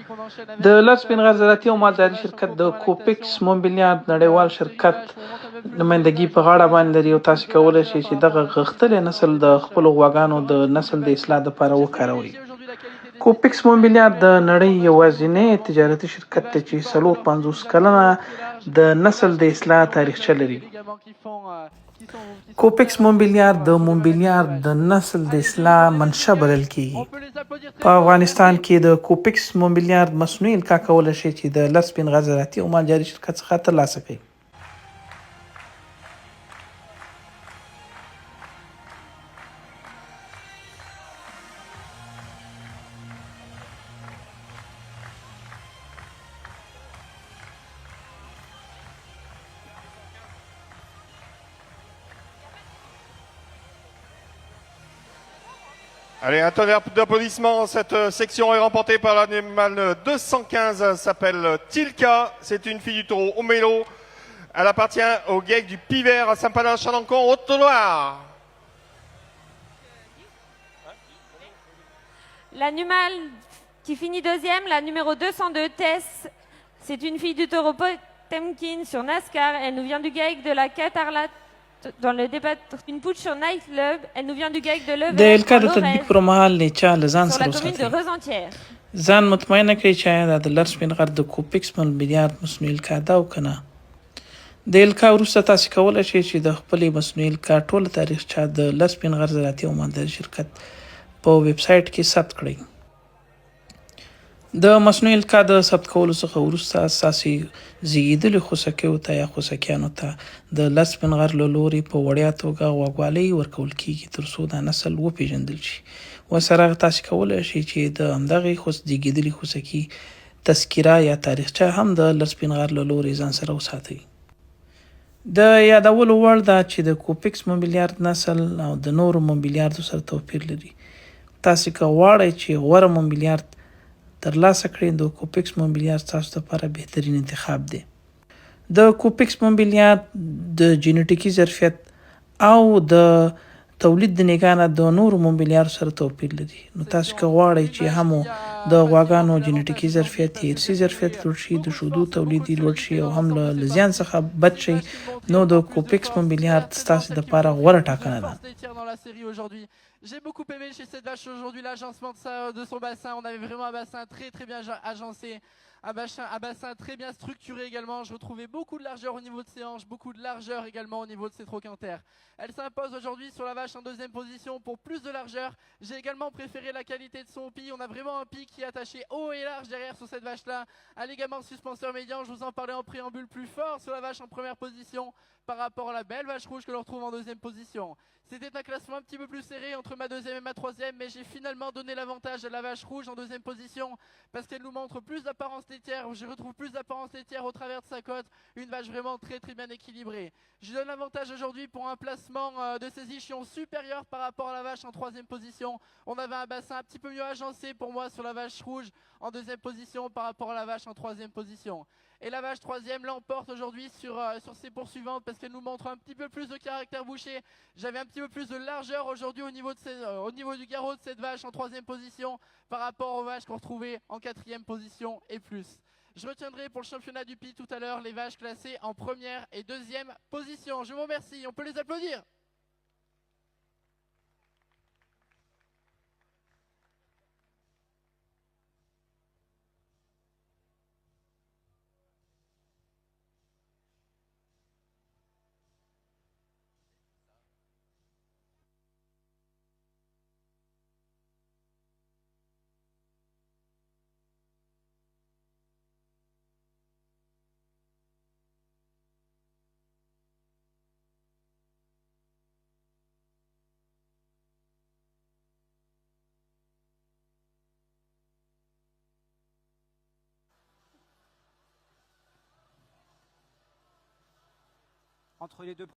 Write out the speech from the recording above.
د لاس سپین غر زراعتي او مالداري شرکت د کوپیکس موبیلیارد نړیوال شرکت نمایندګي په غاړه باندې لري او تاسو کولی شئ چې دغه غښتلی نسل د خپلو غواګانو د نسل د اصلاح لپاره وکاروئ. کوپیکس موبیلیارد د نړۍ یوازینی تجارتي شرکت دی چې 450 کلنه د نسل د اصلاح تاریخچه لري. کوپیکس موبیلیارد د موبیلیارد د نسل د اصلاح منشأ بلل کیږي. په افغانستان کې د کوپیکس موبیلیارد مصنوعي القاح کولی شي چې د لاس سپین غر زراعتي او مالداري شرکت څخه ترلاسه کړئ. Allez, un tonnerre d'applaudissements. Cette section est remportée par l'animal 215, elle s'appelle Tilka. C'est une fille du taureau Omélo. Elle appartient au GEC du Pivert à Saint-Palin-Chalancon, Haute-Loire. L'animal qui finit deuxième, la numéro 202, Tess. C'est une fille du taureau Potemkin sur NASCAR. Elle nous vient du GEC de la Catarlat. Dans le débat une poutre sur Night Club, elle nous vient du GEC de Levert, د القاح د تطبیق پر مهال نیچه له ځان sur سره la commune de وساتئ. Rezentière. ځان مطمئنه کړئ چې آیا دا د لاس سپین غر د کوپیکس موبیلیارد مصنوعي القاح ده او که نه. د القاح وروسته تاسو کولی شئ چې د خپلې مصنوعي القاح ټوله تاریخچه د لاس سپین غر زراعتي او مالداري شرکت په ویب سایټ کې ثبت کړئ. د مصنوعي القاح د ثبت کولو څخه وروسته ستاسې زیږېدلي خوسکیو ته یا خوسکیانو ته د لاس سپین غر له لورې په وړیا توګه غوږوالۍ ورکول کیږي تر څو دا نسل وپیژندل شي. ورسره تاسو کولی شئ چې د همدغې زیږېدلي خوسکي تذکره یا تاریخچه هم د لاس سپین غر له لورې ځان سره وساتئ. د یادولو وړ ده چې د کوپیکس موبیلیارد نسل او د نورو موبیلیاردو سره توپیر لري. تاسو که غواړئ چې غوره موبیلیارد ترلاسه کړئ، د کوپیکس موبیلیارد ستاسو لپاره بهترین انتخاب دی. د کوپیکس موبیلیارد د جینیټیکي ظرفیت او د تولید د نګاه نه د نورو موبیلیاردو سره توپیر لري. نو تاسو که غواړئ چې هم د غواګانو جینیټیکي ظرفیت یا ارثي ظرفیت لوړ شي، د شیدو تولید یې لوړ شي او هم له زیان څخه بچ شئ، نو د کوپیکس موبیلیارد ستاسو لپاره غوره ټاکنه ده. J'ai beaucoup aimé chez cette vache aujourd'hui l'agencement de son bassin. On avait vraiment un bassin très bien agencé, un bassin très bien structuré également. Je retrouvais beaucoup de largeur au niveau de ses hanches, beaucoup de largeur également au niveau de ses trochanterres. Elle s'impose aujourd'hui sur la vache en deuxième position pour plus de largeur. J'ai également préféré la qualité de son pied. On a vraiment un pied qui est attaché haut et large derrière sur cette vache-là. Un ligament suspenseur médian, je vous en parlais en préambule, plus fort sur la vache en première position par rapport à la belle vache rouge que l'on retrouve en deuxième position. C'était un classement un petit peu plus serré entre ma deuxième et ma troisième, mais j'ai finalement donné l'avantage à la vache rouge en deuxième position parce qu'elle nous montre plus d'apparence laitière. Je retrouve plus d'apparence laitière au travers de sa côte, une vache vraiment très bien équilibrée. Je donne l'avantage aujourd'hui pour un placement de ses ischions supérieurs par rapport à la vache en troisième position. On avait un bassin un petit peu mieux agencé pour moi sur la vache rouge en deuxième position par rapport à la vache en troisième position. Et la vache troisième l'emporte aujourd'hui sur ses poursuivantes parce qu'elle nous montre un petit peu plus de caractère bouché. J'avais un petit peu plus de largeur aujourd'hui au niveau du garrot de cette vache en troisième position par rapport aux vaches qu'on retrouvait en quatrième position et plus. Je retiendrai pour le championnat du Pi tout à l'heure les vaches classées en première et deuxième position. Je vous remercie, on peut les applaudir. Entre les deux